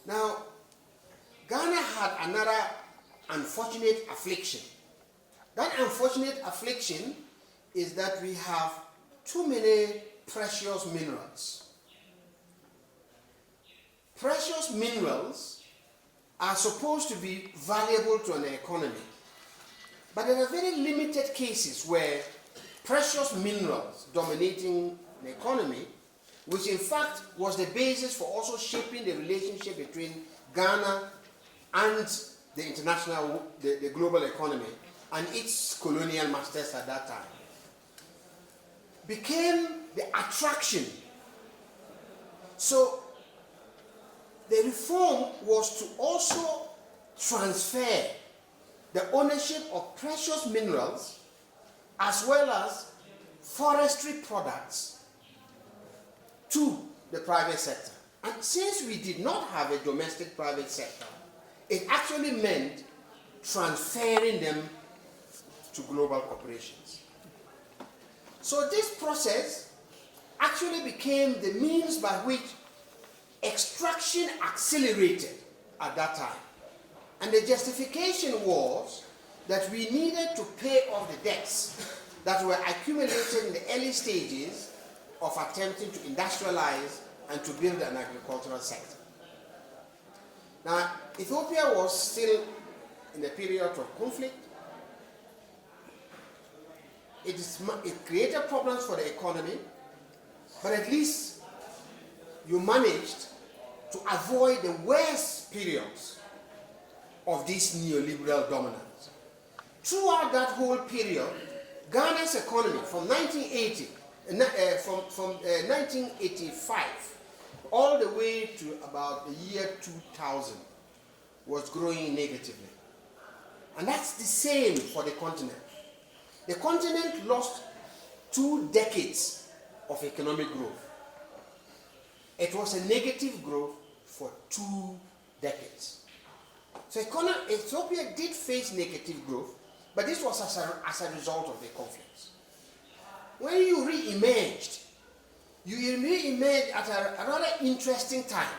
Now, Ghana had another unfortunate affliction. That unfortunate affliction is that we have too many precious minerals. Precious minerals are supposed to be valuable to an economy, but there are very limited cases where precious minerals dominating an economy, which in fact was the basis for also shaping the relationship between Ghana and the international, the global economy and its colonial masters at that time, became the attraction. So the reform was to also transfer the ownership of precious minerals as well as forestry products to the private sector. And since we did not have a domestic private sector, it actually meant transferring them to global corporations. So this process actually became the means by which extraction accelerated at that time. And the justification was that we needed to pay off the debts that were accumulated in the early stages of attempting to industrialize and to build an agricultural sector. Now, Ethiopia was still in a period of conflict. It created problems for the economy, but at least you managed to avoid the worst periods of this neoliberal dominance. Throughout that whole period, Ghana's economy from 1985 all the way to about the year 2000 was growing negatively. And that's the same for the continent. The continent lost 2 decades of economic growth. It was a negative growth for 2 decades. So Ethiopia did face negative growth, but this was as a result of the conflicts. When you re-emerged, at a rather interesting time,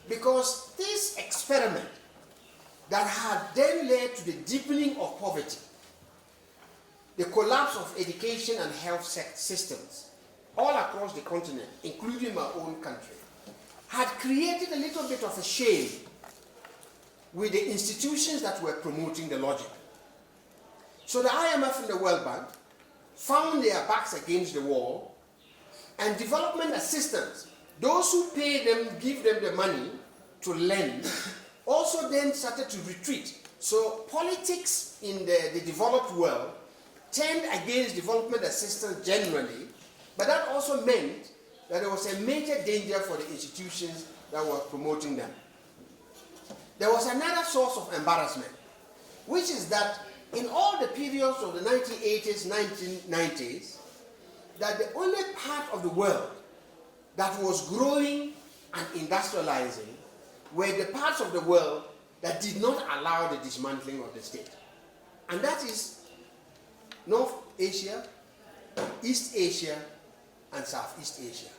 because this experiment that had then led to the deepening of poverty, the collapse of education and health systems all across the continent, including my own country, had created a little bit of a shame with the institutions that were promoting the logic. So the IMF and the World Bank found their backs against the wall, and development assistance, those who pay them, give them the money to lend, also then started to retreat. So politics in the developed world turned against development assistance generally, but that also meant that there was a major danger for the institutions that were promoting them. There was another source of embarrassment, which is that in all the periods of the 1980s, 1990s, that the only part of the world that was growing and industrializing were the parts of the world that did not allow the dismantling of the state. And that is North Asia, East Asia, and Southeast Asia.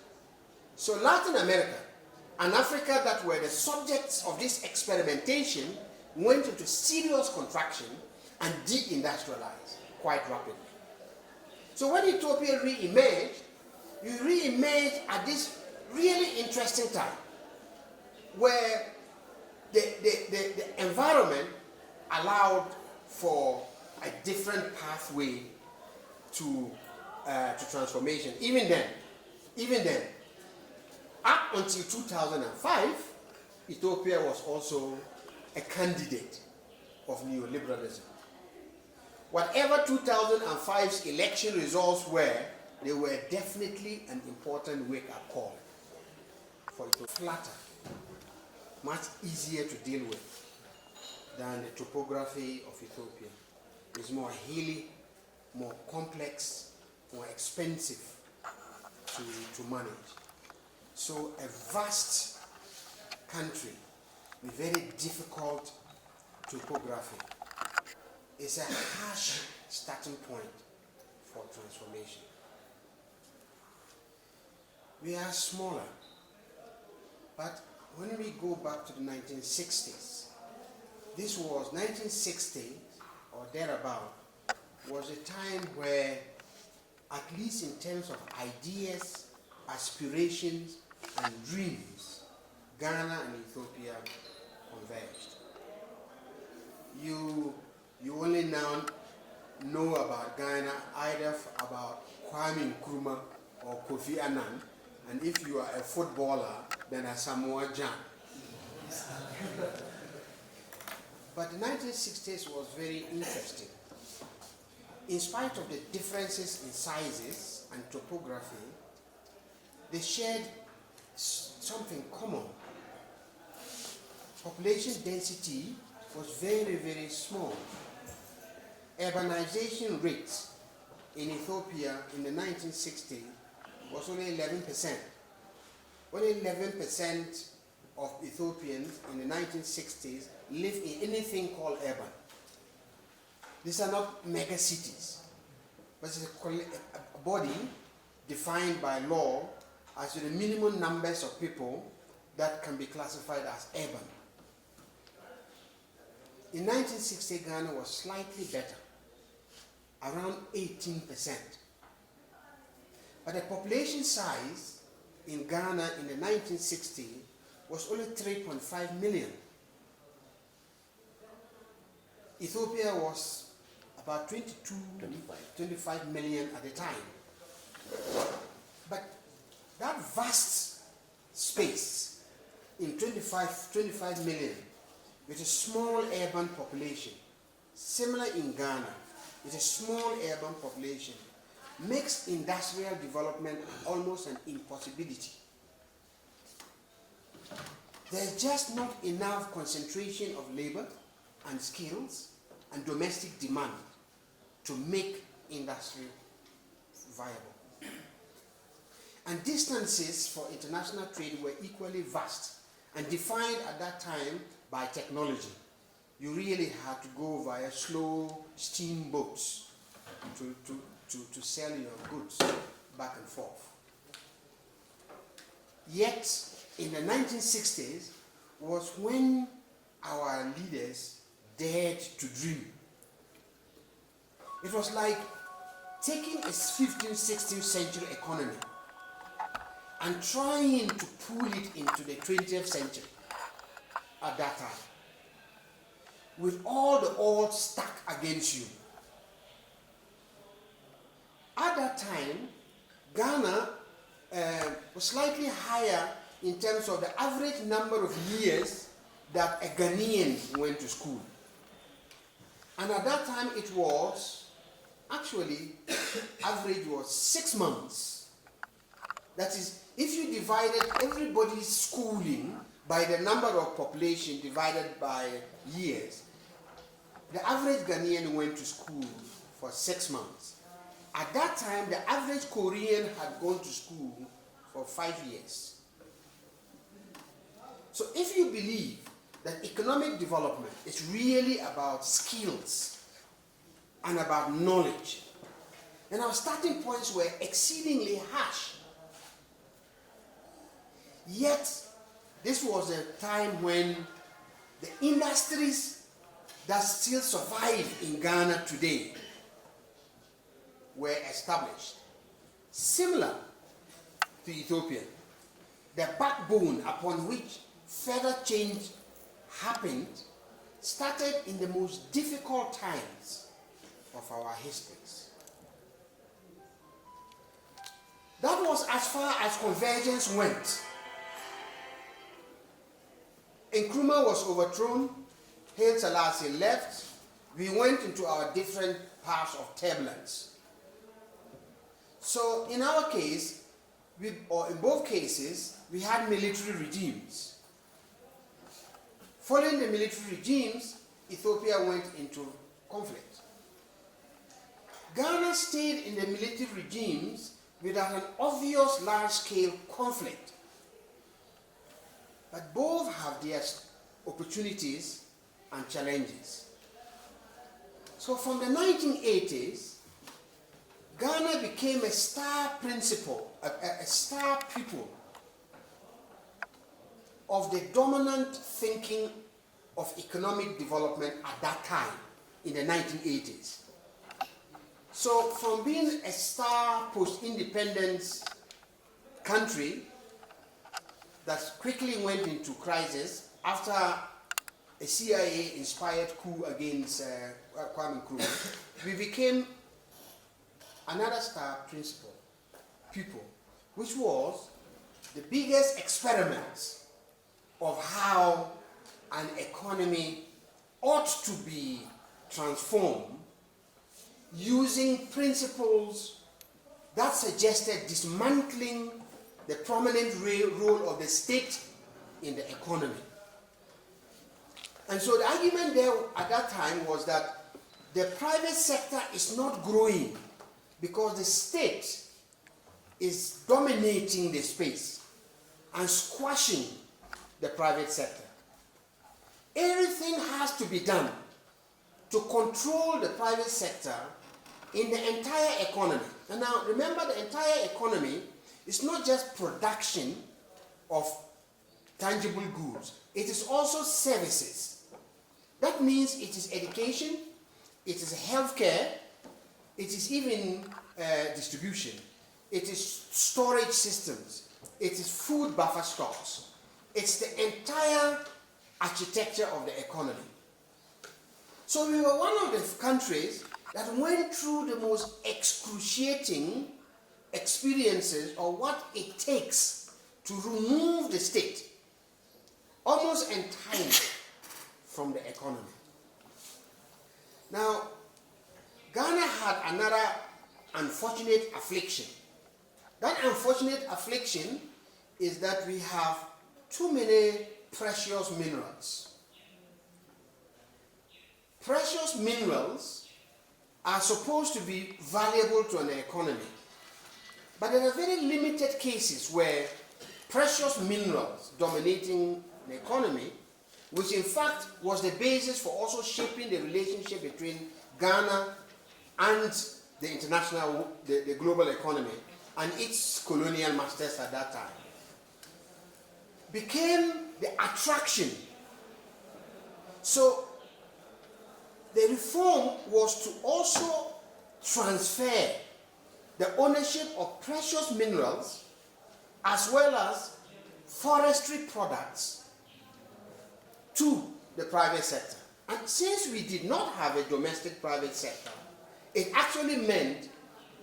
So Latin America and Africa, that were the subjects of this experimentation, went into serious contraction and de-industrialized quite rapidly. So when Ethiopia re-emerged, you re-emerged at this really interesting time where the environment allowed for a different pathway to transformation. Even then, up until 2005, Ethiopia was also a candidate of neoliberalism. Whatever 2005's election results were, they were definitely an important wake-up call for it to flatter, much easier to deal with than the topography of Ethiopia. It's more hilly, more complex, more expensive to manage. So a vast country with very difficult topography is a harsh starting point for transformation. We are smaller, but when we go back to the 1960s, this was 1960 or thereabout, was a time where, at least in terms of ideas, aspirations, and dreams, Ghana and Ethiopia converged. You only now know about Ghana either about Kwame Nkrumah or Kofi Annan, and if you are a footballer, then Asamoah Gyan. But the 1960s was very interesting. In spite of the differences in sizes and topography, they shared something common. Population density was very, very small. Urbanization rate in Ethiopia in the 1960s was only 11%. Only 11% of Ethiopians in the 1960s live in anything called urban. These are not mega cities, but it's a body defined by law as the minimum numbers of people that can be classified as urban. In 1960, Ghana was slightly better, around 18%. But the population size in Ghana in the 1960s was only 3.5 million. Ethiopia was about 25 million at the time. But that vast space in 25 million with a small urban population, similar in Ghana, with a small urban population, makes industrial development almost an impossibility. There's just not enough concentration of labor and skills and domestic demand to make industry viable. And distances for international trade were equally vast and defined at that time by technology. You really had to go via slow steamboats to sell your goods back and forth. Yet, in the 1960s was when our leaders dared to dream. It was like taking a 15th, 16th century economy and trying to pull it into the 20th century at that time, with all the odds stacked against you. At that time, Ghana was slightly higher in terms of the average number of years that a Ghanaian went to school. And at that time it was, actually, average was 6 months. That is, if you divided everybody's schooling by the number of population divided by years, the average Ghanaian went to school for 6 months. At that time, the average Korean had gone to school for 5 years. So if you believe that economic development is really about skills and about knowledge, then our starting points were exceedingly harsh. Yet, this was a time when the industries that still survive in Ghana today were established. Similar to Ethiopia, the backbone upon which further change happened started in the most difficult times of our histories. That was as far as convergence went. Nkrumah was overthrown, Haile Selassie left, we went into our different paths of turbulence. So in our case, or in both cases, we had military regimes. Following the military regimes, Ethiopia went into conflict. Ghana stayed in the military regimes without an obvious large-scale conflict. But both have their opportunities and challenges. So from the 1980s, Ghana became a star principal, a star pupil of the dominant thinking of economic development at that time in the 1980s. So from being a star post-independence country that quickly went into crisis after a CIA-inspired coup against Kwame Nkrumah, we became another star pupil, which was the biggest experiment of how an economy ought to be transformed using principles that suggested dismantling the prominent role of the state in the economy. And so the argument there at that time was that the private sector is not growing because the state is dominating the space and squashing the private sector. Everything has to be done to control the private sector in the entire economy. And now remember, the entire economy is not just production of tangible goods, it is also services. That means it is education, it is healthcare, it is even distribution, it is storage systems, it is food buffer stocks. It's the entire architecture of the economy. So we were one of the countries that went through the most excruciating experiences of what it takes to remove the state almost entirely from the economy. Now, Ghana had another unfortunate affliction. That unfortunate affliction is that we have too many precious minerals. Precious minerals are supposed to be valuable to an economy, but there are very limited cases where precious minerals dominating the economy, which in fact was the basis for also shaping the relationship between Ghana and the international, the global economy and its colonial masters at that time, became the attraction. So the reform was to also transfer the ownership of precious minerals as well as forestry products to the private sector. And since we did not have a domestic private sector, it actually meant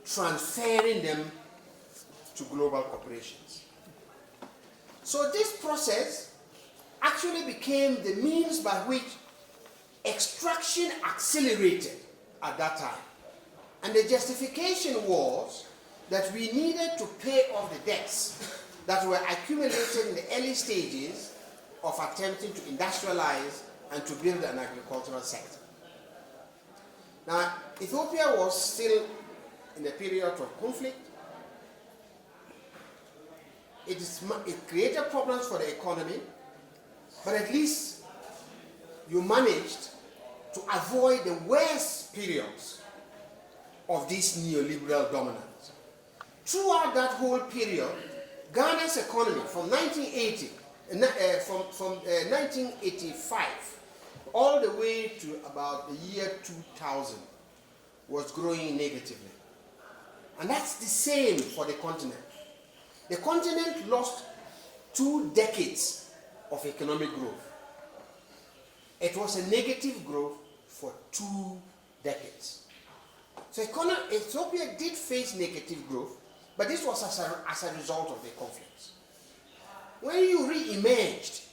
transferring them to global corporations. So this process actually became the means by which extraction accelerated at that time. And the justification was that we needed to pay off the debts that were accumulated in the early stages of attempting to industrialize and to build an agricultural sector. Now, Ethiopia was still in a period of conflict. It created problems for the economy, but at least you managed to avoid the worst periods of this neoliberal dominance. Throughout that whole period, Ghana's economy from 1985 all the way to about the year 2000 was growing negatively. And that's the same for the continent. The continent lost 2 decades of economic growth. It was a negative growth for 2 decades. So Ethiopia did face negative growth, but this was as a result of the conflicts. When you re-emerged,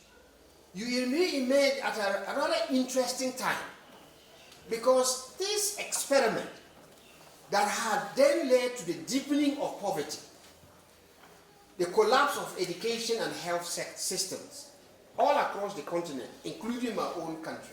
at a rather interesting time, because this experiment that had then led to the deepening of poverty, the collapse of education and health systems all across the continent, including my own country,